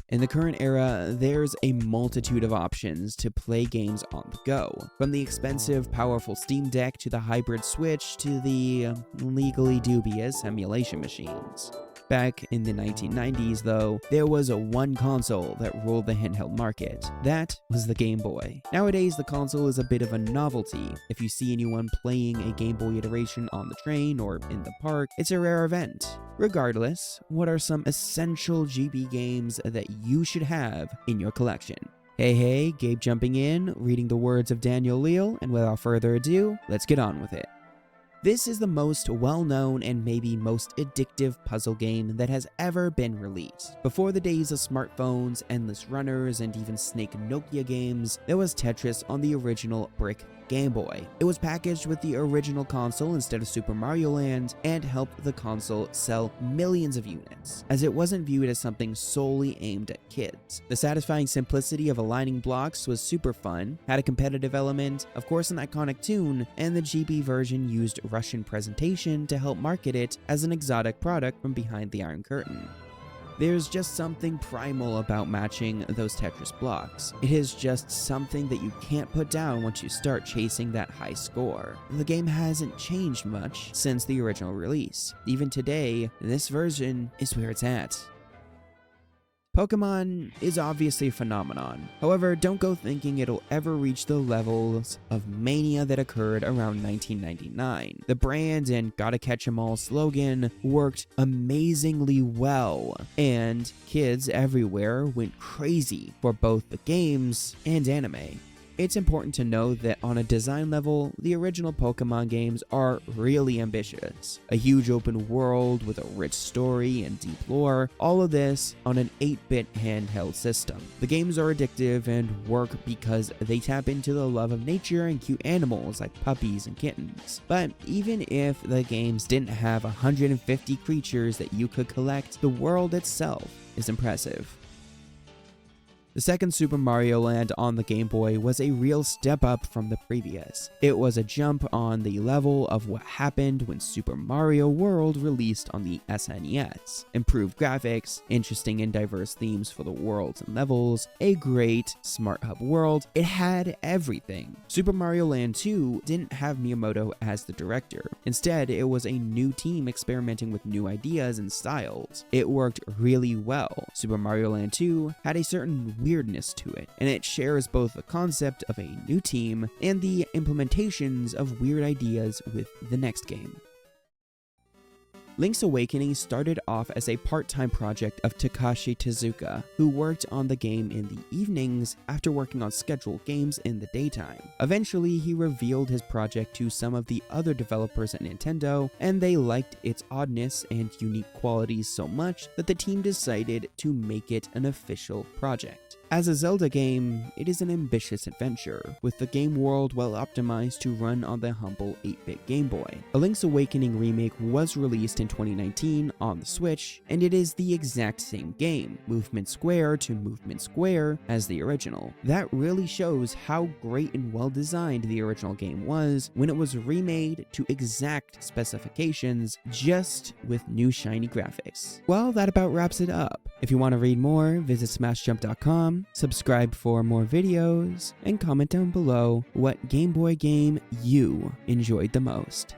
In the current era, there's a multitude of options to play games on the go, from the expensive, powerful Steam Deck to the hybrid Switch to the legally dubious emulation machines. Back in the 1990s, though, there was one console that ruled the handheld market. That was the Game Boy. Nowadays, the console is a bit of a novelty. If you see anyone playing a Game Boy iteration on the train or in the park, it's a rare event. Regardless, what are some essential GB games that you should have in your collection? Hey, Gabe jumping in, reading the words of Daniel Leal, and without further ado, let's get on with it. This is the most well-known and maybe most addictive puzzle game that has ever been released. Before the days of smartphones, endless runners, and even Snake Nokia games, there was Tetris on the original brick Game Boy. It was packaged with the original console instead of Super Mario Land and helped the console sell millions of units, as it wasn't viewed as something solely aimed at kids. The satisfying simplicity of aligning blocks was super fun, had a competitive element, of course an iconic tune, and the GB version used Russian presentation to help market it as an exotic product from behind the Iron Curtain. There's just something primal about matching those Tetris blocks. It is just something that you can't put down once you start chasing that high score. The game hasn't changed much since the original release. Even today, this version is where it's at. Pokemon is obviously a phenomenon. However, don't go thinking it'll ever reach the levels of mania that occurred around 1999. The brand and "gotta catch 'em all" slogan worked amazingly well, and kids everywhere went crazy for both the games and anime. It's important to know that on a design level, the original Pokemon games are really ambitious. A huge open world with a rich story and deep lore, all of this on an 8-bit handheld system. The games are addictive and work because they tap into the love of nature and cute animals like puppies and kittens. But even if the games didn't have 150 creatures that you could collect, the world itself is impressive. The second Super Mario Land on the Game Boy was a real step up from the previous. It was a jump on the level of what happened when Super Mario World released on the SNES. Improved graphics, interesting and diverse themes for the worlds and levels, a great Smart Hub world, it had everything. Super Mario Land 2 didn't have Miyamoto as the director. Instead, it was a new team experimenting with new ideas and styles. It worked really well. Super Mario Land 2 had a certain weirdness to it, and it shares both the concept of a new team and the implementations of weird ideas with the next game. Link's Awakening started off as a part-time project of Takashi Tezuka, who worked on the game in the evenings after working on scheduled games in the daytime. Eventually, he revealed his project to some of the other developers at Nintendo, and they liked its oddness and unique qualities so much that the team decided to make it an official project. As a Zelda game, it is an ambitious adventure, with the game world well optimized to run on the humble 8-bit Game Boy. A Link's Awakening remake was released in 2019 on the Switch, and it is the exact same game, movement square to movement square, as the original. That really shows how great and well designed the original game was when it was remade to exact specifications, just with new shiny graphics. Well, that about wraps it up. If you want to read more, visit smashjump.com, subscribe for more videos, and comment down below what Game Boy game you enjoyed the most.